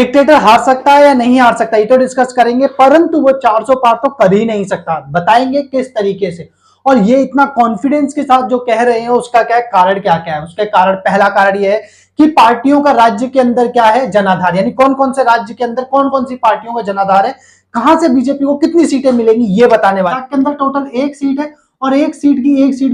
Dictator हार सकता है या नहीं हार सकता ये तो डिस्कस करेंगे, परंतु वो 400 पार तो कर ही नहीं सकता, बताएंगे किस तरीके से। और ये इतना कॉन्फिडेंस के साथ जो कह रहे हैं उसका क्या है, कारण क्या क्या है उसके कारण। पहला कारण ये है कि पार्टियों का राज्य के अंदर क्या है, जनाधार, यानी कौन कौन से राज्य के अंदर कौन कौन सी पार्टियों का जनाधार है, कहां से बीजेपी को कितनी सीटें मिलेंगी ये बताने वाले। के अंदर टोटल एक सीट है और एक सीट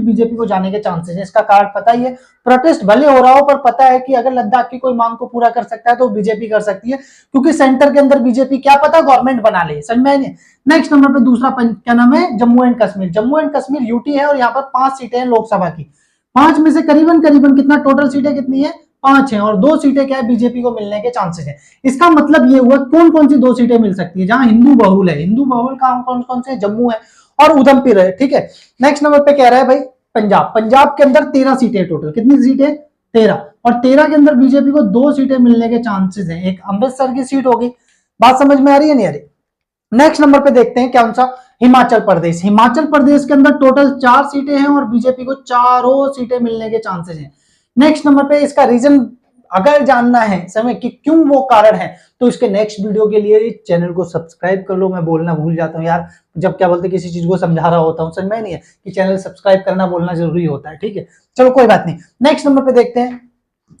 बीजेपी को जाने के चांसेस है। इसका कारण पता ही है, प्रोटेस्ट भले हो रहा हो पर पता है कि अगर लद्दाख की कोई मांग को पूरा कर सकता है तो बीजेपी कर सकती है, क्योंकि सेंटर के अंदर बीजेपी क्या पता गवर्नमेंट बना ले, समझ में आएंगे। नेक्स्ट नंबर पे दूसरा क्या नाम है, Jammu and Kashmir. Jammu and Kashmir UT है और यहाँ पर 5 सीटें हैं लोकसभा की। 5 में से करीबन करीबन कितना टोटल सीटें कितनी है, 5 है, और 2 सीटें क्या है बीजेपी को मिलने के चांसेस है। इसका मतलब ये हुआ कौन कौन सी 2 सीटें मिल सकती है जहां हिंदू बहुल है। हिंदू बहुल काम कौन कौन से, जम्मू है और उधमपुर है, ठीक है। नेक्स्ट नंबर पे कह रहा है भाई पंजाब। पंजाब के अंदर 13 सीटें टोटल, कितनी सीटें, 13, और 13 के अंदर बीजेपी को 2 सीटें मिलने के चांसेस हैं। एक अमृतसर की सीट होगी, बात समझ में आ रही है नहीं आ रही। नेक्स्ट नंबर पे देखते हैं कौन सा, हिमाचल प्रदेश। हिमाचल प्रदेश के अंदर टोटल 4 सीटें हैं और बीजेपी को चारों सीटें मिलने के चांसेस हैं। नेक्स्ट नंबर पे इसका रीजन अगर जानना है समय कि क्यों वो कारण है तो इसके नेक्स्ट वीडियो के लिए चैनल को सब्सक्राइब कर लो। मैं बोलना भूल जाता हूँ यार, जब क्या बोलते किसी चीज को समझा रहा होता हूँ, समझ में नहीं है कि चैनल सब्सक्राइब करना बोलना जरूरी होता है, ठीक है। चलो कोई बात नहीं, नेक्स्ट नंबर पे देखते हैं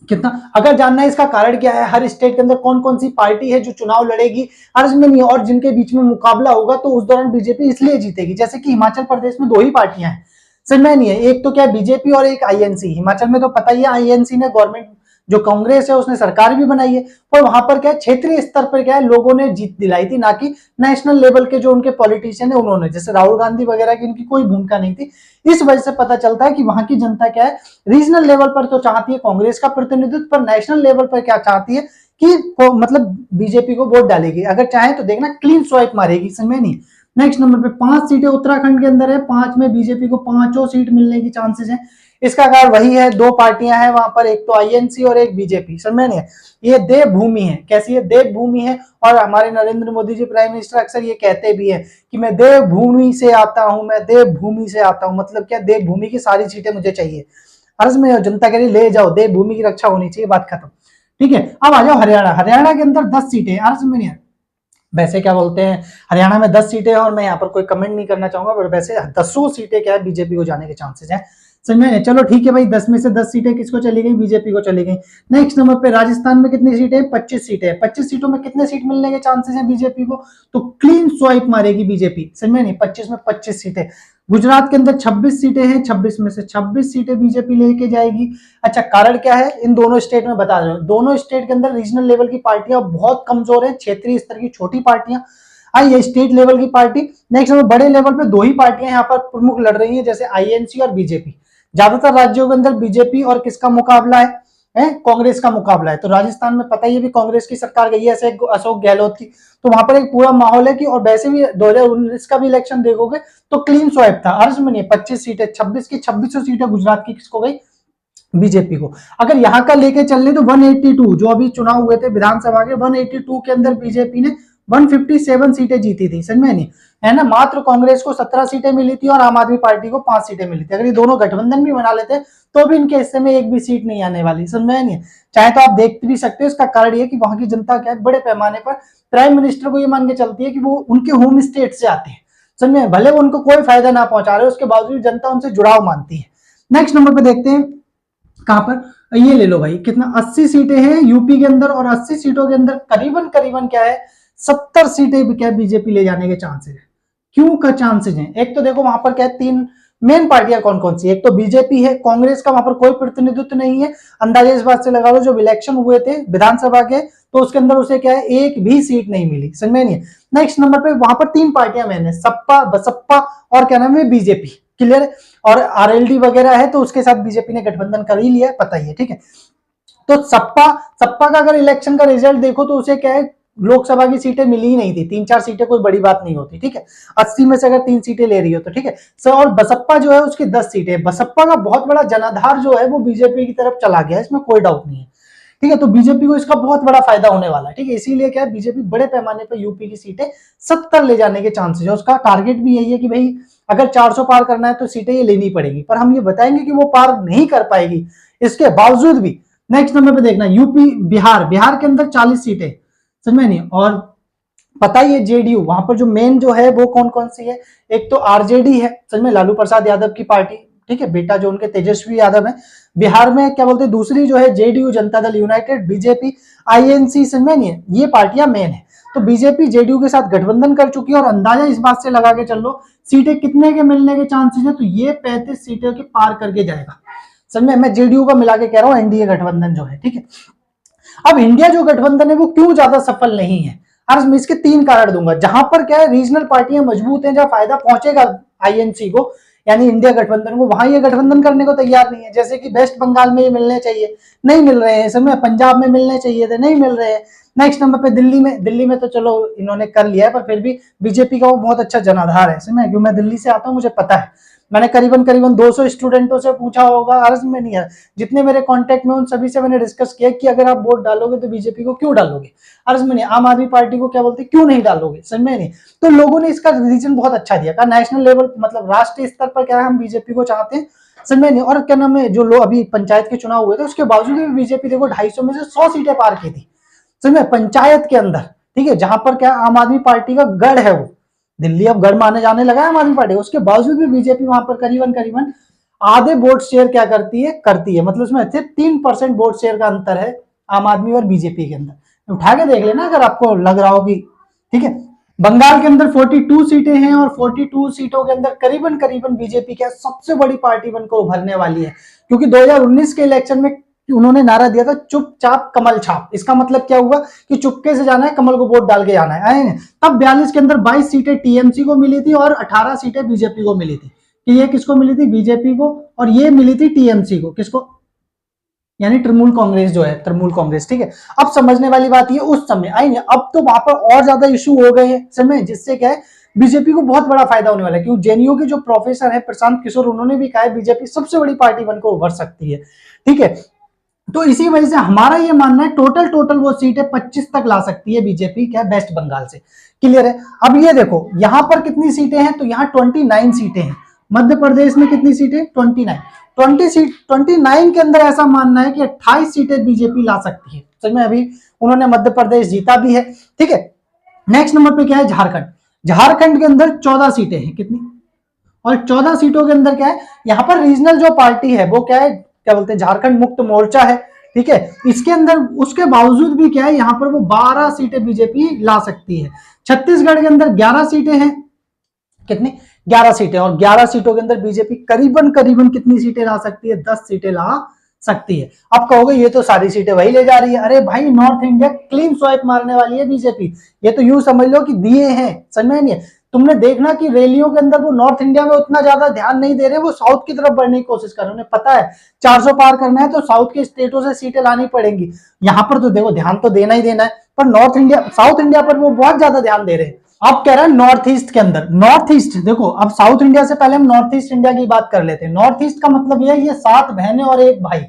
कितना। अगर जानना है इसका कारण क्या है, हर स्टेट के अंदर कौन कौन सी पार्टी है जो चुनाव लड़ेगी अर्ज में नहीं और जिनके बीच में मुकाबला होगा तो उस दौरान बीजेपी इसलिए जीतेगी। जैसे कि हिमाचल प्रदेश में 2 ही पार्टियां हैं, समझ में नहीं है, एक तो क्या है बीजेपी और एक आईएनसी। हिमाचल में तो पता ही है आईएनसी ने गवर्नमेंट, जो कांग्रेस है उसने सरकार भी बनाई है, पर वहां पर क्या है क्षेत्रीय स्तर पर क्या है लोगों ने जीत दिलाई थी, ना कि नेशनल लेवल के जो उनके पॉलिटिशियन है उन्होंने, जैसे राहुल गांधी वगैरह की इनकी कोई भूमिका नहीं थी। इस वजह से पता चलता है कि वहां की जनता क्या है, रीजनल लेवल पर तो चाहती है कांग्रेस का प्रतिनिधित्व, पर नेशनल लेवल पर क्या चाहती है कि मतलब बीजेपी को वोट डालेगी। अगर चाहे तो देखना क्लीन स्वाइप मारेगी, समझ नहीं। नेक्स्ट नंबर पे 5 सीटें उत्तराखंड के अंदर है, 5 में बीजेपी को 5 सीट मिलने की चांसेस है। इसका कारण वही है, 2 पार्टियां हैं वहां पर, एक तो आईएनसी और एक बीजेपी, समझ में नहीं है। ये देवभूमि है, कैसी है, देवभूमि है। और हमारे नरेंद्र मोदी जी प्राइम मिनिस्टर अक्सर ये कहते भी है कि मैं देवभूमि से आता हूं, मैं देवभूमि से आता हूं, मतलब क्या, देवभूमि की सारी सीटें मुझे चाहिए। अर्ज में जनता कह रही ले जाओ, देवभूमि की रक्षा होनी चाहिए, बात खत्म, ठीक है। अब आ जाओ हरियाणा। हरियाणा के अंदर 10 सीटें, अर्ज में नहीं है, वैसे क्या बोलते हैं हरियाणा में 10 सीटें और मैं यहाँ पर कोई कमेंट नहीं करना चाहूंगा, पर वैसे 10 सीटें क्या है बीजेपी को जाने के चांसेस हैं, समझ में। चलो ठीक है भाई, 10 में से 10 सीटें किसको चली गई, बीजेपी को चली गई। नेक्स्ट नंबर पे राजस्थान में कितनी सीटें, 25 सीटें। 25 सीटों में कितने सीट मिलने के चांसेस हैं बीजेपी को, तो क्लीन स्वाइप मारेगी बीजेपी, समझ में नहीं, 25 में 25 सीटें। गुजरात के अंदर 26 सीटें हैं, 26 में से 26 सीटें बीजेपी लेके जाएगी। अच्छा, कारण क्या है, इन दोनों स्टेट में बता रहे हो, दोनों स्टेट के अंदर रीजनल लेवल की पार्टियां बहुत कमजोर है, क्षेत्रीय स्तर की छोटी पार्टियां। ये स्टेट लेवल की पार्टी। नेक्स्ट नंबर बड़े लेवल पे 2 ही पार्टियां यहाँ पर प्रमुख लड़ रही हैं, जैसे आईएनसी और बीजेपी। ज्यादातर राज्यों के अंदर बीजेपी और किसका मुकाबला है, कांग्रेस का मुकाबला है। तो राजस्थान में पता ही भी कांग्रेस की सरकार गई है अशोक गहलोत की, तो वहां पर एक पूरा माहौल है कि, और वैसे भी 2019 का भी इलेक्शन देखोगे तो क्लीन स्वाइप था, अर्ज में नहीं, 25 सीटें, 26 की 26 सीटें गुजरात की किसको गई, बीजेपी को। अगर यहाँ का लेके चलने तो 182 जो अभी चुनाव हुए थे विधानसभा के, 182 के अंदर बीजेपी ने 157 सीटें जीती थी, समझ में नहीं है ना। मात्र कांग्रेस को 17 सीटें मिली थी और आम आदमी पार्टी को 5 सीटें मिली थी। अगर ये दोनों गठबंधन भी बना लेते तो भी इनके हिस्से में एक भी सीट नहीं आने वाली, समझ में नहीं। चाहे तो आप देख भी सकते हो, इसका कारण ये कि वहां की जनता क्या है बड़े पैमाने पर प्राइम मिनिस्टर को ये मान के चलती है कि वो उनके होम स्टेट से आते हैं, समझ में, भले वो उनको कोई फायदा ना पहुंचा रहे उसके बावजूद जनता उनसे जुड़ाव मानती है। नेक्स्ट नंबर पे देखते हैं कहां पर, ये ले लो भाई, कितना 80 सीटें हैं यूपी के अंदर, और 80 सीटों के अंदर करीबन करीबन क्या है 70 सीटें क्या बीजेपी ले जाने के चांसेस है। क्यों का चांसेस हैं, एक तो देखो वहां पर क्या है 3 मेन पार्टियां कौन कौन सी, एक तो बीजेपी है, कांग्रेस का वहां पर कोई प्रतिनिधित्व नहीं है। अंदाजा इस बात से लगा लो, जब इलेक्शन हुए थे विधानसभा के तो उसके अंदर उसे क्या है एक भी सीट नहीं मिली, समझ में नहीं। नेक्स्ट नंबर पे वहां पर 3 पार्टियां मैंने, सपा, बसपा और क्या नाम है बीजेपी, क्लियर है। और आरएलडी वगैरह है तो उसके साथ बीजेपी ने गठबंधन कर ही लिया, पता ही है, ठीक है। तो सपा का अगर इलेक्शन का रिजल्ट देखो तो उसे क्या है लोकसभा की सीटें मिली ही नहीं थी, 3-4 सीटें कोई बड़ी बात नहीं होती, ठीक है। 80 में से अगर 3 सीटें ले रही हो तो ठीक है सर। और बसपा जो है उसकी 10 सीटें, बसपा का बहुत बड़ा जनाधार जो है वो बीजेपी की तरफ चला गया, इसमें कोई डाउट नहीं है, ठीक है। तो बीजेपी को इसका बहुत बड़ा फायदा होने वाला है, ठीक है। इसीलिए क्या है बीजेपी बड़े पैमाने पर यूपी की सीटें 70 ले जाने के चांसेस है। उसका टारगेट भी यही है कि भाई अगर 400 पार करना है तो सीटें ये लेनी पड़ेगी, पर हम ये बताएंगे कि वो पार नहीं कर पाएगी इसके बावजूद भी। नेक्स्ट नंबर पे देखना यूपी, बिहार के अंदर 40 सीटें, समझ में नहीं। और पता ही है जेडीयू वहां पर जो मेन जो है वो कौन कौन सी है, एक तो आरजेडी है, समझ में, लालू प्रसाद यादव की पार्टी, ठीक है, बेटा जो उनके तेजस्वी यादव है। बिहार में क्या बोलते हैं दूसरी जो है JDU, Janata Dal United, BJP, INC, समझ में नहीं है, ये पार्टियां मेन है। तो बीजेपी जेडीयू के साथ गठबंधन कर चुकी है और अंदाजा इस बात से लगा के चल लो सीटें कितने के मिलने के चांसेस है, तो ये 35 सीटें के पार करके जाएगा। समझ में, मैं जेडीयू का मिला के कह रहा हूँ एनडीए गठबंधन जो है, ठीक है। अब इंडिया जो गठबंधन है वो क्यों ज्यादा सफल नहीं है, और मैं इसके 3 कारण दूंगा। जहां पर क्या है रीजनल पार्टियां मजबूत हैं, जहां फायदा पहुंचेगा आईएनसी को यानी इंडिया गठबंधन को, वहां ये गठबंधन करने को तैयार नहीं है। जैसे कि वेस्ट बंगाल में ये मिलने चाहिए, नहीं मिल रहे हैं, समय पंजाब में मिलने चाहिए थे, नहीं मिल रहे हैं। नेक्स्ट नंबर पे दिल्ली में तो चलो इन्होंने कर लिया है, पर फिर भी बीजेपी का वो बहुत अच्छा जनाधार है। समय क्यों, मैं दिल्ली से आता हूँ, मुझे पता है, मैंने करीबन 200 स्टूडेंटों से पूछा होगा, अर्ज में नहीं है, जितने मेरे कांटेक्ट में उन सभी से मैंने डिस्कस किया कि अगर आप वोट डालोगे तो बीजेपी को क्यों डालोगे, अर्ज में नहीं, आम आदमी पार्टी को क्या बोलते क्यों नहीं डालोगे, समझ में नहीं। तो लोगों ने इसका रीजन बहुत अच्छा दिया, कहा नेशनल लेवल मतलब राष्ट्रीय स्तर पर क्या है हम बीजेपी को चाहते हैं, समझ में नहीं। और क्या नाम है जो लोग अभी पंचायत के चुनाव हुए थे उसके बावजूद भी बीजेपी देखो 250 में से 100 सीटें पार की थी, समझ में, पंचायत के अंदर, ठीक है, जहां पर क्या आम आदमी पार्टी का गढ़ है, वो दिल्ली अब गढ़ माने जाने लगा है आम आदमी पार्टी, उसके बावजूद भी बीजेपी वहां पर करीबन आधे वोट शेयर क्या करती है, मतलब उसमें सिर्फ 3% वोट शेयर का अंतर है आम आदमी और बीजेपी के अंदर। उठा के देख लेना अगर आपको लग रहा हो कि, ठीक है। बंगाल के अंदर 42 सीटें हैं और 42 सीटों के अंदर करीबन बीजेपी क्या सबसे बड़ी पार्टी बनकर उभरने वाली है, क्योंकि 2019 के इलेक्शन में उन्होंने नारा दिया था चुपचाप कमल छाप। इसका मतलब क्या हुआ कि चुपके से जाना है, कमल को वोट डाल के जाना है। आए तब 42 के अंदर 22 सीटें टीएमसी को मिली थी और 18 सीटें बीजेपी को मिली थी, कि ये किसको मिली थी, बीजेपी को, और ये मिली थी टीएमसी को, किसको, यानी तृणमूल कांग्रेस जो है, तृणमूल कांग्रेस, ठीक है। अब समझने वाली बात ये उस समय आई, अब तो वहां पर और ज्यादा इशू हो गए हैं समय, जिससे क्या है बीजेपी को बहुत बड़ा फायदा होने वाला है, क्योंकि जेएनयू के जो प्रोफेसर है प्रशांत किशोर, उन्होंने भी कहा है बीजेपी सबसे बड़ी पार्टी बनकर उभर सकती है, ठीक है। तो इसी वजह से हमारा ये मानना है टोटल वो सीटें 25 तक ला सकती है बीजेपी क्या वेस्ट बंगाल से, क्लियर है। अब ये देखो यहां पर कितनी सीटें हैं, तो यहाँ 29 सीटें हैं। मध्य प्रदेश में कितनी सीटें, 29 के अंदर ऐसा मानना है कि 28 सीटें बीजेपी ला सकती है, सच में। अभी उन्होंने मध्य प्रदेश जीता भी है, ठीक है। नेक्स्ट नंबर पे क्या है, झारखंड के अंदर 14 सीटें हैं, कितनी, और 14 सीटों के अंदर क्या है, यहाँ पर रीजनल जो पार्टी है वो क्या है, क्या बोलते हैं, झारखंड मुक्त मोर्चा है, ठीक है। इसके अंदर उसके बावजूद भी क्या है, यहाँ पर वो 12 सीटें बीजेपी ला सकती है। छत्तीसगढ़ के अंदर 11 सीटें हैं, कितनी, 11 सीटें, और 11 सीटों के अंदर बीजेपी करीबन कितनी सीटें ला सकती है, 10 सीटें ला सकती है। अब कहोगे ये तो सारी सीटें वही ले जा रही है, अरे भाई नॉर्थ इंडिया क्लीन स्वाइप मारने वाली है बीजेपी, ये तो यूं समझ लो कि दिए हैं, समझ में नहीं है। तुमने देखना कि रैलियों के अंदर वो नॉर्थ इंडिया में उतना ज्यादा ध्यान नहीं दे रहे, वो साउथ की तरफ बढ़ने की कोशिश कर रहे हैं। उन्हें पता है 400 पार करना है तो साउथ के स्टेटों से सीटें लानी पड़ेंगी। यहाँ पर तो देखो ध्यान तो देना ही देना है, पर नॉर्थ इंडिया साउथ इंडिया पर वो बहुत ज्यादा ध्यान दे रहे हैं। अब कह रहा है नॉर्थ ईस्ट के अंदर, नॉर्थ ईस्ट देखो, अब साउथ इंडिया से पहले हम नॉर्थ ईस्ट इंडिया की बात कर लेते हैं। नॉर्थ ईस्ट का मतलब ये 7 बहनें और एक भाई,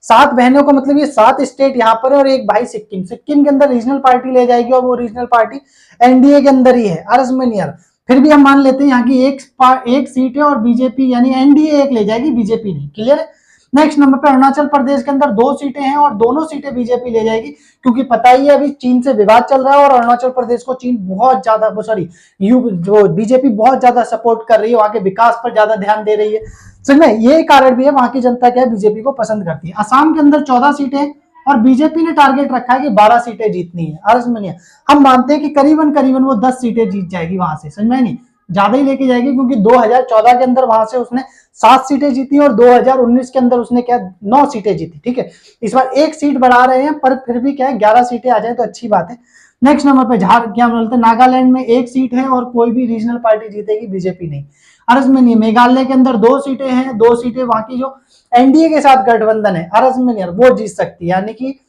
7 बहनों का मतलब ये 7 स्टेट यहाँ पर और एक भाई सिक्किम के अंदर रीजनल पार्टी ले जाएगी, और वो रीजनल पार्टी एनडीए के अंदर ही है, अर्ज में नहीं। फिर भी हम मान लेते हैं यहाँ की एक सीट है और बीजेपी यानी एनडीए एक ले जाएगी, बीजेपी नहीं, क्लियर है। नेक्स्ट नंबर पे अरुणाचल प्रदेश के अंदर 2 सीटें हैं और दोनों सीटें बीजेपी ले जाएगी, क्योंकि पता ही है अभी चीन से विवाद चल रहा है और अरुणाचल प्रदेश को चीन बहुत ज्यादा जो बीजेपी बहुत ज्यादा सपोर्ट कर रही है, वहां के विकास पर ज्यादा ध्यान दे रही है, समझ में, ये कारण भी है वहां की जनता क्या है बीजेपी को पसंद करती है। असम के अंदर 14 सीटें और बीजेपी ने टारगेट रखा है कि 12 सीटें जीतनी है, अर्ज में नहीं है। हम मानते हैं कि करीबन वो 10 सीटें जीत जाएगी वहां से, समझ में नहीं, ज्यादा ही लेके जाएगी, क्योंकि 2014 के अंदर वहां से उसने 7 सीटें जीती और 2019 के अंदर उसने क्या 9 सीटें जीती, ठीक है। इस बार 1 सीट बढ़ा रहे हैं, पर फिर भी क्या है 11 सीटें आ जाए तो अच्छी बात है। नेक्स्ट नंबर पे क्या बोलते हैं, नागालैंड में 1 सीट है और कोई भी रीजनल पार्टी जीतेगी, बीजेपी नहीं, अर्ज में नहीं। मेघालय के अंदर 2 सीटें हैं, 2 सीटें वहां की जो एनडीए के साथ गठबंधन है, अर्ज में नहीं, वो जीत सकती है, यानी कि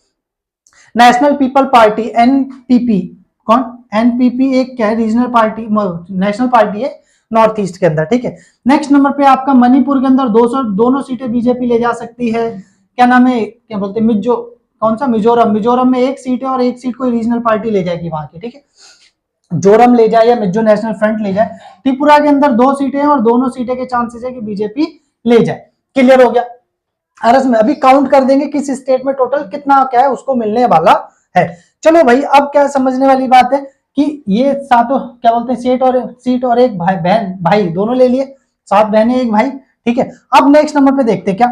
नेशनल पीपल पार्टी एनपीपी, कौन, एनपीपी एक क्या है रीजनल पार्टी, नेशनल पार्टी है नॉर्थ ईस्ट के अंदर, ठीक है। नेक्स्ट नंबर पे आपका मणिपुर के अंदर दोनों सीटें बीजेपी ले जा सकती है, क्या नाम है, क्या बोलते हैं, मिजोरम में 1 सीट है और 1 सीट कोई रीजनल पार्टी ले जाएगी वहां की, ठीक है। जोरम ले जाए या मिजो नेशनल फ्रंट ले जाए। त्रिपुरा के अंदर 2 सीटें हैं और दोनों सीटें के चांसेस है कि बीजेपी ले जाए, क्लियर हो गया। अरस में अभी काउंट कर देंगे किस स्टेट में टोटल कितना क्या है उसको मिलने वाला है। चलो भाई, अब क्या समझने वाली बात है कि ये सातों क्या बोलते हैं, सीट और एक भाई बहन भाई दोनों ले लिए, 7 बहनें 1 भाई, ठीक है। अब नेक्स्ट नंबर पे देखते हैं क्या,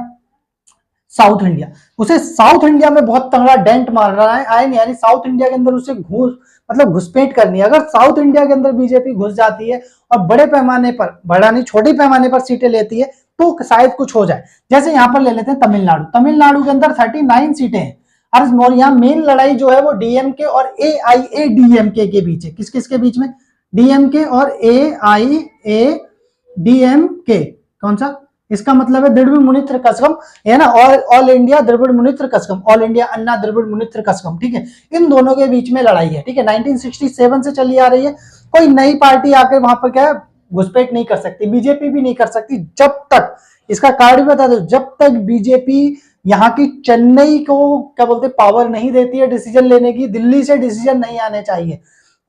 साउथ इंडिया। उसे साउथ इंडिया में बहुत तगड़ा डेंट मार रहा है, आए नहीं, यानी साउथ इंडिया के अंदर उसे घुसपैठ करनी है। अगर साउथ इंडिया के अंदर बीजेपी घुस जाती है और बड़े पैमाने पर, बड़ा नहीं छोटे पैमाने पर सीटें लेती है तो शायद कुछ हो जाए। जैसे यहां पर ले लेते हैं तमिलनाडु, तमिलनाडु के अंदर 39 सीटें हैं। और यहाँ मेन लड़ाई जो है वो डीएमके और एआईएडीएमके के बीच है। किस किस के बीच में, डीएमके और एआईएडीएमके। कौन सा, इसका मतलब है द्रविड़ मुनेत्र कझगम, है ना, all India Dravida Munnetra Kazhagam, all India Anna Dravida Munnetra Kazhagam, ठीक है। इन दोनों के बीच में लड़ाई है, ठीक है। 1967 से चली आ रही है। कोई नई पार्टी आकर वहां पर क्या है, घुसपैठ नहीं कर सकती, बीजेपी भी नहीं कर सकती जब तक, इसका कारण बता दो, जब तक बीजेपी यहाँ की चेन्नई को क्या बोलते पावर नहीं देती है डिसीजन लेने की, दिल्ली से डिसीजन नहीं आने चाहिए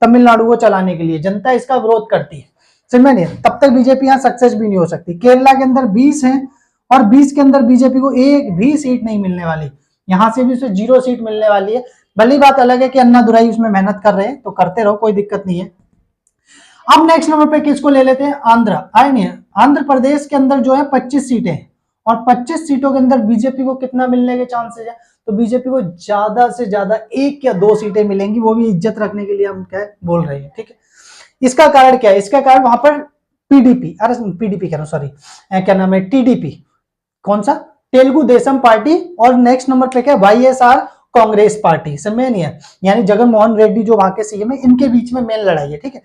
तमिलनाडु को चलाने के लिए, जनता इसका विरोध करती है, समझ नहीं, तब तक बीजेपी यहाँ सक्सेस भी नहीं हो सकती। केरला के अंदर 20 है और 20 के अंदर बीजेपी को एक भी सीट नहीं मिलने वाली, यहां से भी उसे 0 सीट मिलने वाली है। भली बात अलग है कि अन्ना दुराई उसमें मेहनत कर रहे हैं, तो करते रहो, कोई दिक्कत नहीं है। अब नेक्स्ट नंबर पे किसको ले लेते हैं, आंध्र, आए नहीं, आंध्र प्रदेश के अंदर जो है 25 सीटें हैं और 25 सीटों के अंदर बीजेपी को कितना मिलने के चांसेस है, तो बीजेपी को ज्यादा से ज्यादा 1 या 2 सीटें मिलेंगी, वो भी इज्जत रखने के लिए हम क्या बोल रहे हैं, ठीक है। इसका कारण क्या है, इसका कारण वहां पर पीडीपी, अरे पीडीपी कह रहा हूं, सॉरी, क्या नाम है, टीडीपी, कौन सा, तेलुगु देशम पार्टी, और नेक्स्ट नंबर पे क्या, वाईएसआर कांग्रेस पार्टी, समझ नहीं है, यानी जगन मोहन रेड्डी जो वहां के सीएम है, इनके बीच में मेन लड़ाई है, ठीक है।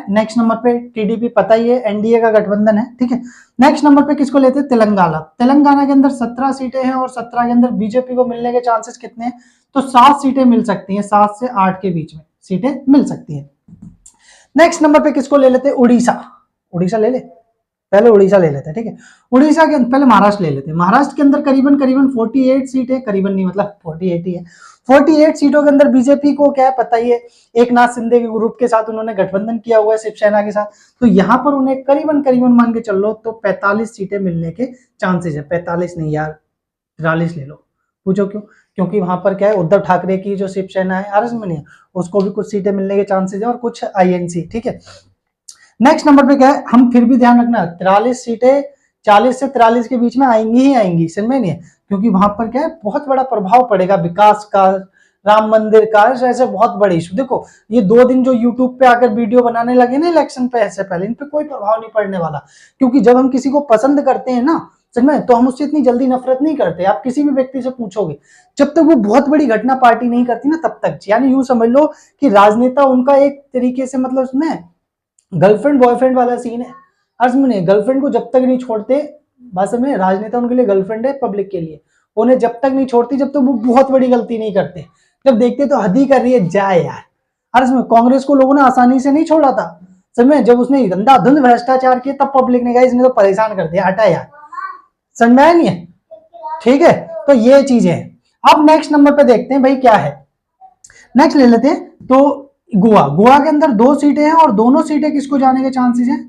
नेक्स्ट नंबर पे टीडीपी, पता ही है एनडीए का गठबंधन है, ठीक है। नेक्स्ट नंबर पे किसको लेते हैं, तेलंगाना, तेलंगाना के अंदर 17 सीटें हैं और 17 के अंदर बीजेपी को मिलने के चांसेस कितने हैं, तो 7 सीटें मिल सकती हैं, 7 से 8 के बीच में सीटें मिल सकती हैं। नेक्स्ट नंबर पे किसको ले लेते हैं, उड़ीसा, उड़ीसा ले ले, पहले उड़ीसा ले लेते हैं, ठीक है। उड़ीसा के पहले महाराष्ट्र ले लेते हैं। महाराष्ट्र के अंदर करीबन 48 सीटें, करीबन नहीं मतलब 48 ही है, 48 सीटों के अंदर बीजेपी को क्या है पता ही है, एक नाथ शिंदे के ग्रुप के साथ उन्होंने गठबंधन किया हुआ है शिवसेना के साथ, तो यहाँ पर उन्हें करीबन मान के चल लो तो 45 सीटें मिलने के चांसेस है, 45 नहीं यार 43 ले लो, पूछो क्यों, क्योंकि वहां पर क्या है, उद्धव ठाकरे की जो शिवसेना है आरएसएस, उसको भी कुछ सीटें मिलने के चांसेस है और कुछ आईएनसी, ठीक है। नेक्स्ट नंबर पे क्या है, हम फिर भी ध्यान रखना 43 सीटें 40 से 43 के बीच में आएंगी ही आएंगी, समझ नहीं है, क्योंकि वहां पर क्या है बहुत बड़ा प्रभाव पड़ेगा विकास का, राम मंदिर का, ऐसे बहुत बड़े इशू। देखो ये 2 दिन जो यूट्यूब पे आकर वीडियो बनाने लगे ना इलेक्शन पे, ऐसे पहले इन पे कोई प्रभाव नहीं पड़ने वाला, क्योंकि जब हम किसी को पसंद करते हैं ना, समझ में, तो हम उससे इतनी जल्दी नफरत नहीं करते। आप किसी भी व्यक्ति से पूछोगे, जब तक वो बहुत बड़ी घटना पार्टी नहीं करती ना तब तक, यानी यूं समझ लो कि राजनेता उनका एक तरीके से मतलब उसमें गर्लफ्रेंड बॉयफ्रेंड वाला सीन है, अर्ज में गर्लफ्रेंड को जब तक नहीं छोड़ते, बस में राजनेता उनके लिए गर्लफ्रेंड है पब्लिक के लिए, उन्हें जब तक नहीं छोड़ती जब तक वो बहुत बड़ी गलती नहीं करते, जब देखते तो हद ही कर रही है जाए यार। अर्ज में कांग्रेस को लोगों ने आसानी से नहीं छोड़ा था, समझ, जब उसने अंधाधुंध भ्रष्टाचार किया तब पब्लिक ने कहा इसने तो परेशान कर दिया, हटा यार, समझ में आया नहीं है, ठीक है। तो ये चीजें, अब नेक्स्ट नंबर पे देखते हैं भाई क्या है, नेक्स्ट ले लेते हैं तो गोवा, गोवा के अंदर 2 सीटें हैं और दोनों सीटें किसको जाने के चांसेस हैं,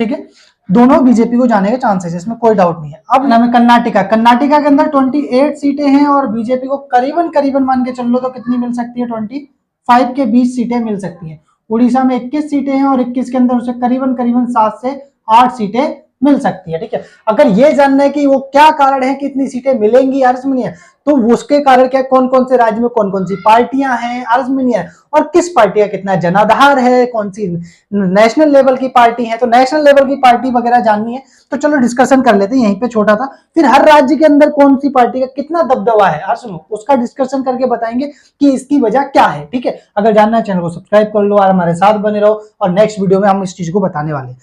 ठीक है, दोनों बीजेपी को जाने के चांसेस है, इसमें कोई डाउट नहीं है। अब नाम है कर्नाटका, कर्नाटका के अंदर 28 सीटें हैं और बीजेपी को करीबन मान के चल लो तो कितनी मिल सकती है, 25 के 20 सीटें मिल सकती है। उड़ीसा में 21 सीटें हैं और 21 के अंदर उसे करीबन 7 से 8 सीटें मिल सकती है, ठीक है। अगर ये जानना है कि वो क्या कारण है कि इतनी सीटें मिलेंगी आर्स में नहीं है, तो उसके कारण क्या, कौन कौन से राज्य में कौन कौन सी पार्टियां हैं आर्स में नहीं है, और किस पार्टी का कितना जनाधार है, कौन सी नेशनल लेवल की पार्टी है, तो नेशनल लेवल की पार्टी वगैरह जाननी है तो चलो डिस्कशन कर लेते हैं, यहीं पे छोटा था। फिर हर राज्य के अंदर कौन सी पार्टी का कितना दबदबा है आर्स में, उसका डिस्कशन करके बताएंगे कि इसकी वजह क्या है, ठीक है। अगर जानना है चैनल को सब्सक्राइब कर लो और हमारे साथ बने रहो, और नेक्स्ट वीडियो में हम इस चीज को बताने वाले हैं।